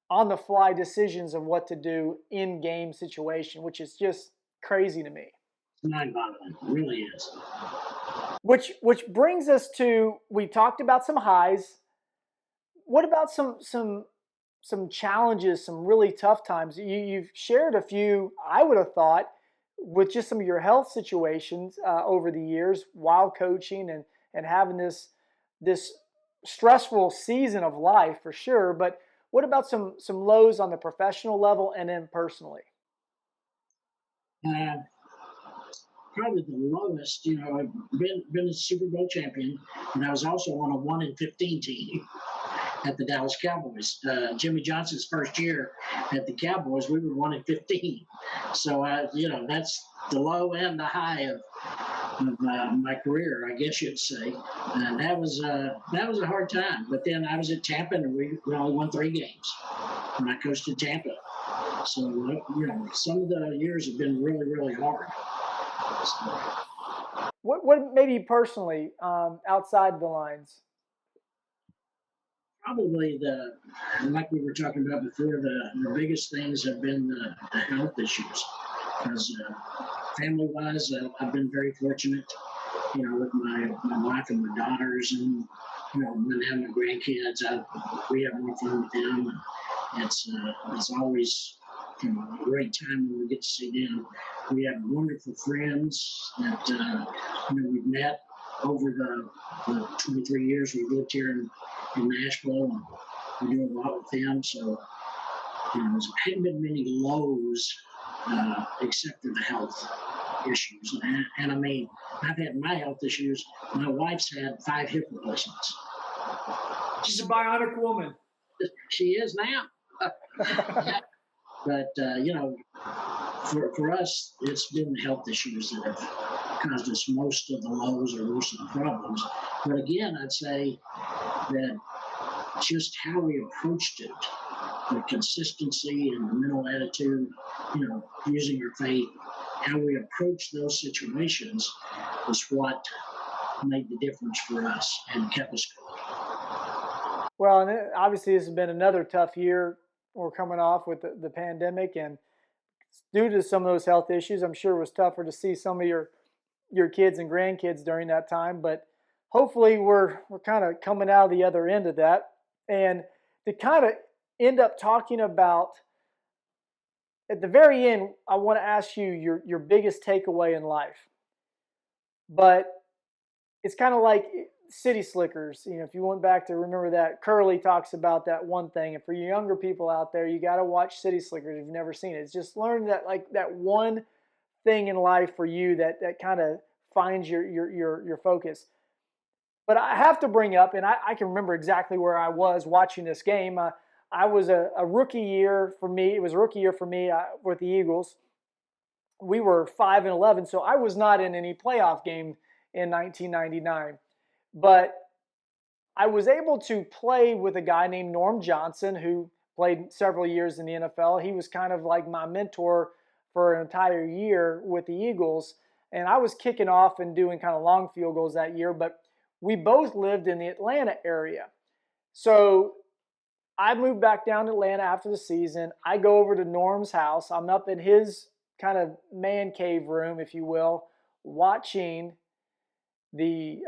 on the fly decisions of what to do in game situation, which is just crazy to me. Mind-boggling, it really is. Which brings us to, we talked about some highs. What about some challenges, some really tough times? You've shared a few, I would have thought, with just some of your health situations over the years while coaching and having this stressful season of life for sure. But what about some lows on the professional level and then personally? Probably the lowest, I've been a Super Bowl champion, and I was also on a 1-15 team at the Dallas Cowboys. Jimmy Johnson's first year at the Cowboys, we were 1-15. So, that's the low and the high of my career, I guess you'd say. And that was a hard time. But then I was at Tampa, and we only won 3 games when I coached at Tampa. So, some of the years have been really, really hard. So, What maybe personally outside the lines? probably like we were talking about before, the biggest things have been the health issues. Because family-wise, I've been very fortunate, with my wife and my daughters, and when I have my grandkids, we have more fun with them. It's always a great time when we get to see them. We have wonderful friends that we've met over the 23 years we've lived here in Nashville, and we do a lot with them. So there hadn't been many lows except for the health issues. And I mean, I've had my health issues. My wife's had 5 hip replacements. She's a bionic woman. She is now. But, for us, it's been the health issues that have caused us most of the lows or most of the problems. But again, I'd say that just how we approached it, the consistency and the mental attitude, using our faith, how we approach those situations is what made the difference for us and kept us going. Well, and obviously this has been another tough year. We're coming off with the pandemic, and due to some of those health issues, I'm sure it was tougher to see some of your kids and grandkids during that time. But hopefully we're kind of coming out of the other end of that. And to kind of end up talking about, at the very end, I want to ask you your biggest takeaway in life. But it's kind of like city slickers. If you went back to remember that, Curly talks about that one thing. And for you younger people out there, you got to watch City Slickers if you've never seen it. It's just learn that one thing in life for you that kind of finds your focus. But I have to bring up, and I can remember exactly where I was watching this game. I was a rookie year for me. It was a rookie year for me with the Eagles. We were 5-11, so I was not in any playoff game in 1999. But I was able to play with a guy named Norm Johnson, who played several years in the NFL. He was kind of like my mentor for an entire year with the Eagles. And I was kicking off and doing kind of long field goals that year, but we both lived in the Atlanta area. So I moved back down to Atlanta after the season. I go over to Norm's house. I'm up in his kind of man cave room, if you will, watching the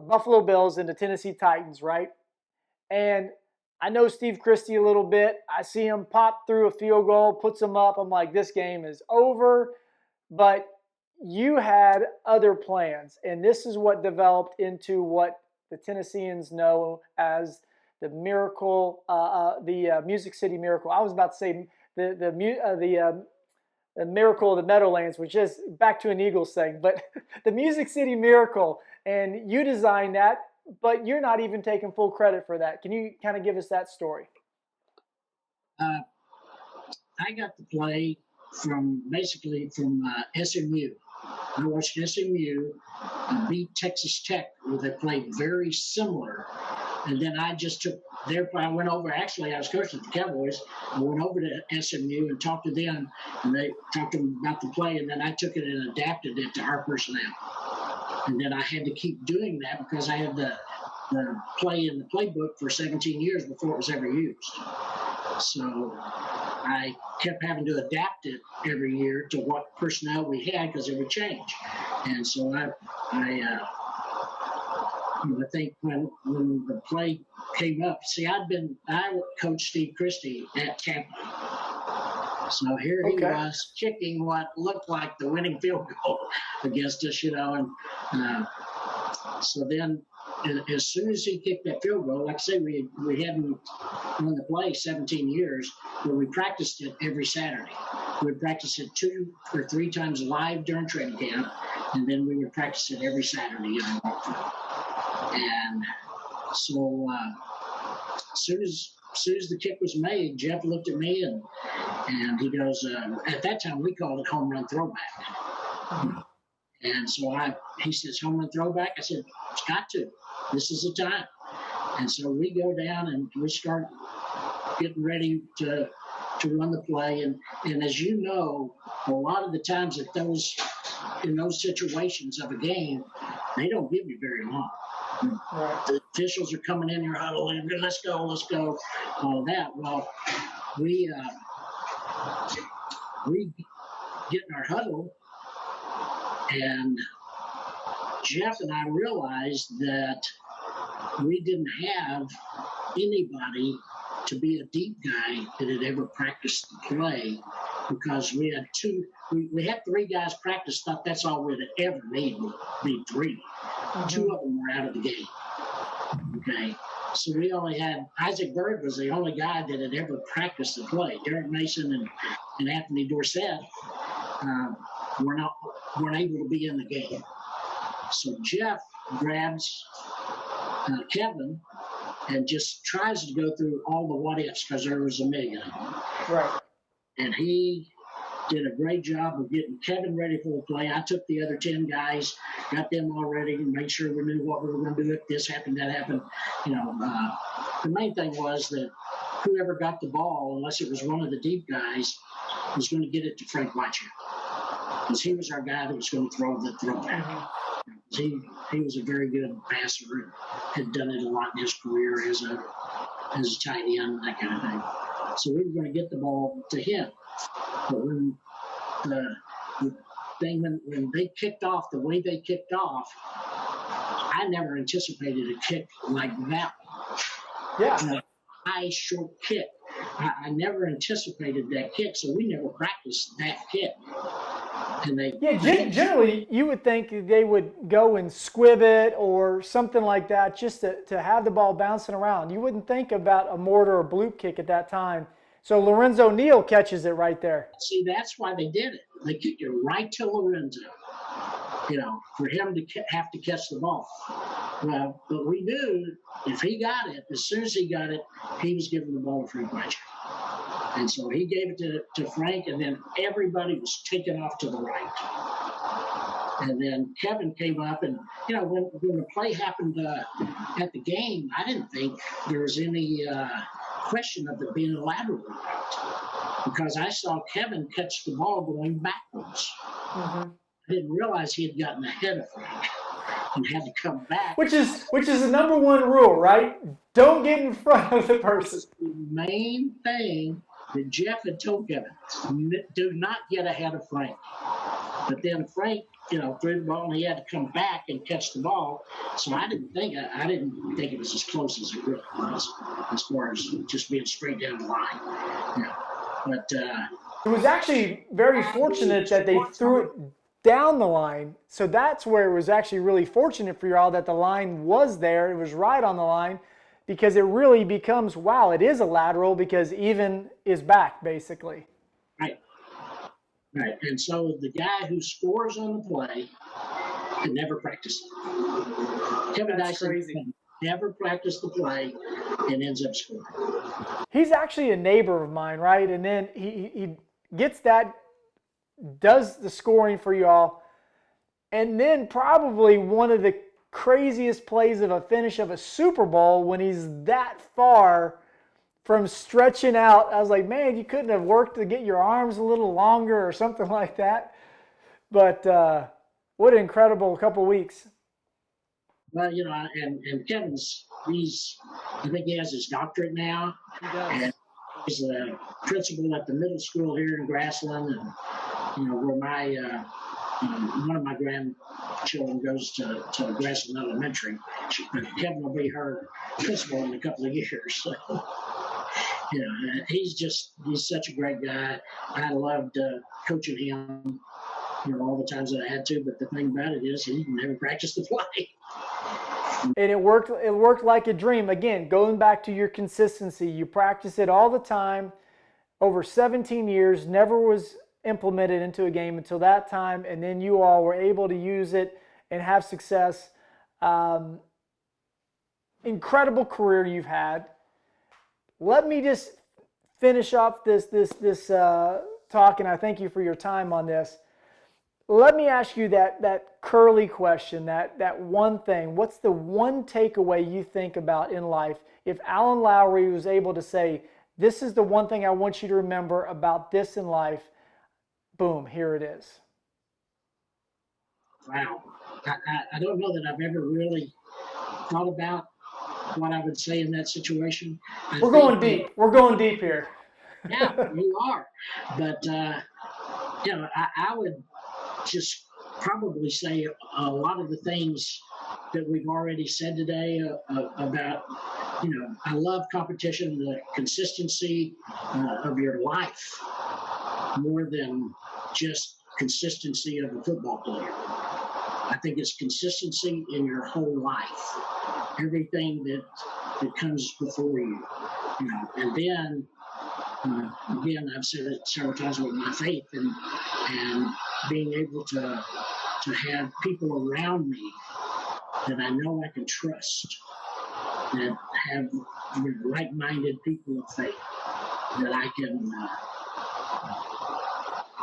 Buffalo Bills and the Tennessee Titans, right? And I know Steve Christie a little bit. I see him pop through a field goal, puts him up. I'm like, this game is over. But you had other plans, and this is what developed into what the Tennesseans know as the miracle, the Music City Miracle. I was about to say the Miracle of the Meadowlands, which is back to an Eagles thing, but the Music City Miracle. And you designed that, but you're not even taking full credit for that. Can you kind of give us that story? I got to play from SMU. I watched SMU beat Texas Tech, where they played very similar And then I just took I went over, actually, I was coaching the Cowboys. I went over to SMU and talked to them, and they talked to them about the play, and then I took it and adapted it to our personnel. And then I had to keep doing that because I had the play in the playbook for 17 years before it was ever used. So I kept having to adapt it every year to what personnel we had because it would change. And so I think when the play came up, see, I coached Steve Christie at Tampa. So here he was kicking what looked like the winning field goal against us, and so then as soon as he kicked that field goal, like I say, we hadn't run the play 17 years, but we practiced it every Saturday. We'd practice it 2 or 3 times live during training camp, and then we would practice it every Saturday. And so as soon as the kick was made, Jeff looked at me and he goes, at that time we called it home run throwback. And so he says, home run throwback? I said, it's got to. This is the time. And so we go down and we start getting ready to run the play. And as you know, a lot of the times in those situations of a game, they don't give you very long. Right. The officials are coming in your huddle and let's go, all that. Well, we get in our huddle, and Jeff and I realized that we didn't have anybody to be a deep guy that had ever practiced the play, because we had we had 3 guys practice, thought that's all we'd ever need would be 3. 2 of them were out of the game. Okay. So we only had Isaac Bird was the only guy that had ever practiced the play. Derek Mason and Anthony Dorsett weren't able to be in the game. So Jeff grabs Kevin and just tries to go through all the what ifs, because there was a million of them. Right. And he did a great job of getting Kevin ready for the play. I took the other 10 guys, got them all ready, and made sure we knew what we were going to do if this happened, that happened. The main thing was that whoever got the ball, unless it was one of the deep guys, was going to get it to Frank Weicher, because he was our guy that was going to throw the throwback. He was a very good passer and had done it a lot in his career as a tight end, that kind of thing. So we were going to get the ball to him. But when when they kicked off the way they kicked off, I never anticipated a kick like that. Yeah. A high, short kick. I never anticipated that kick, so we never practiced that kick. And generally you would think they would go and squib it or something like that, just to have the ball bouncing around. You wouldn't think about a mortar or bloop kick at that time. So Lorenzo Neal catches it right there. See, that's why they did it. They kicked it right to Lorenzo, for him to have to catch the ball. Well, but we knew if he got it, as soon as he got it, he was giving the ball to Frank Weicher. And so he gave it to Frank, and then everybody was taken off to the right. And then Kevin came up, and, when the play happened at the game, I didn't think there was any question of it being a lateral route, because I saw Kevin catch the ball going backwards. I didn't realize he had gotten ahead of Frank and had to come back. Which is the number one rule, right? Don't get in front of the person. The main thing that Jeff had told Kevin, do not get ahead of Frank. But then Frank, threw the ball, and he had to come back and catch the ball. So I didn't think it was as close as it really was, as far as just being straight down the line. But it was actually very fortunate that they threw it down the line. So that's where it was actually really fortunate for y'all that the line was there. It was right on the line, because it really becomes, wow, it is a lateral, because even is back, basically. Right. And so the guy who scores on the play had never practiced it. Kevin Dyson never practiced the play and ends up scoring. He's actually a neighbor of mine, right? And then he gets that, does the scoring for y'all, and then probably one of the craziest plays of a finish of a Super Bowl when he's that far from stretching out. I was like, man, you couldn't have worked to get your arms a little longer or something like that. But what an incredible couple weeks. Well, and Kevin's, I think he has his doctorate now. He does. And he's a principal at the middle school here in Grassland, and where one of my grandchildren goes to Grassland Elementary. Kevin will be her principal in a couple of years. So, he's such a great guy. I loved coaching him, all the times that I had to. But the thing about it is, he never practiced the play. And it worked like a dream. Again, going back to your consistency, you practice it all the time. Over 17 years, never was implemented into a game until that time, and then you all were able to use it and have success. Incredible career you've had. Let me just finish up this talk, and I thank you for your time on this. Let me ask you that curly question, that one thing. What's the one takeaway you think about in life? If Alan Lowry was able to say, this is the one thing I want you to remember about this in life, boom, here it is. Wow. I don't know that I've ever really thought about what I would say in that situation. We're going deep. We're going deep here. Yeah, you are. But, I would just probably say a lot of the things that we've already said today about, I love competition, the consistency of your life more than just consistency of a football player. I think it's consistency in your whole life, everything that comes before you, and then again, I've said it several times with my faith and being able to have people around me that I know I can trust, that have like-minded people of faith, that I can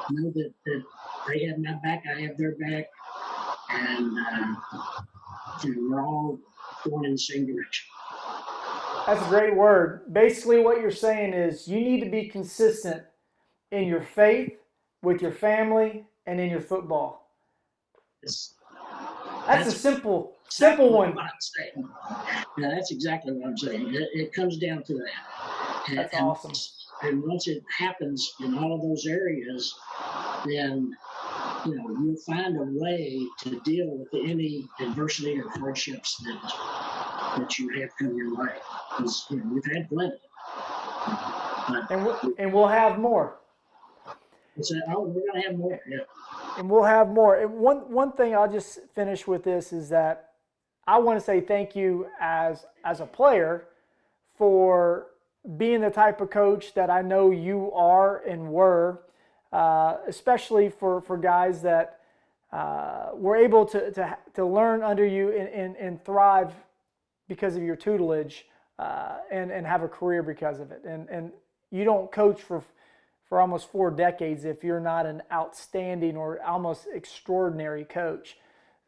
know that they have my back, I have their back, and we're all going in the same direction. That's a great word. Basically, what you're saying is you need to be consistent in your faith, with your family, and in your football. That's a simple one. What I'm saying. Yeah, that's exactly what I'm saying. It comes down to that. That's awesome. And once it happens in all of those areas, then you'll find a way to deal with any adversity or hardships that you have come your way. Because we've had plenty. And we'll have more. We're going to have more. Yeah. And we'll have more. And one thing I'll just finish with this is that I want to say thank you as a player for being the type of coach that I know you are and were, especially for guys that were able to learn under you and thrive because of your tutelage and have a career because of it. And you don't coach for almost 4 decades if you're not an outstanding or almost extraordinary coach.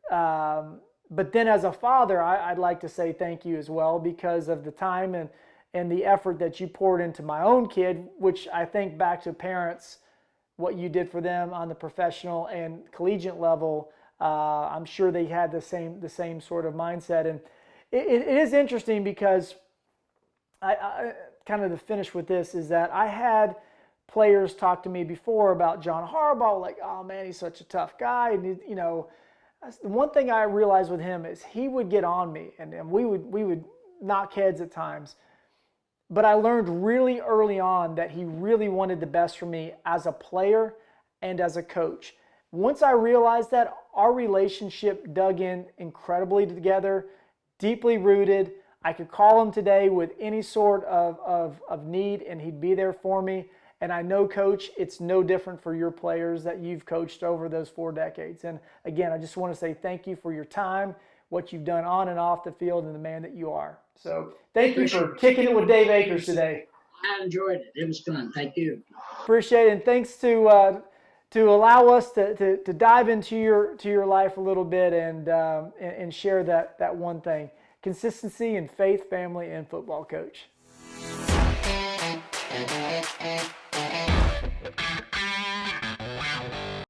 But then as a father, I'd like to say thank you as well because of the time and the effort that you poured into my own kid, which I think back to parents, what you did for them on the professional and collegiate level. I'm sure they had the same sort of mindset. And it is interesting because I kind of to finish with this is that I had players talk to me before about John Harbaugh, like, oh man, he's such a tough guy. And, that's the one thing I realized with him is he would get on me and we would knock heads at times. But I learned really early on that he really wanted the best for me as a player and as a coach. Once I realized that, our relationship dug in incredibly together, deeply rooted. I could call him today with any sort of need and he'd be there for me. And I know, Coach, it's no different for your players that you've coached over those 4 decades. And again, I just want to say thank you for your time, what you've done on and off the field, and the man that you are. So thank you for kicking it with Dave Akers today. I enjoyed it. It was fun. Thank you. Appreciate it. And thanks to to allow us to dive into your life a little bit and share that one thing: consistency in faith, family, and football, Coach.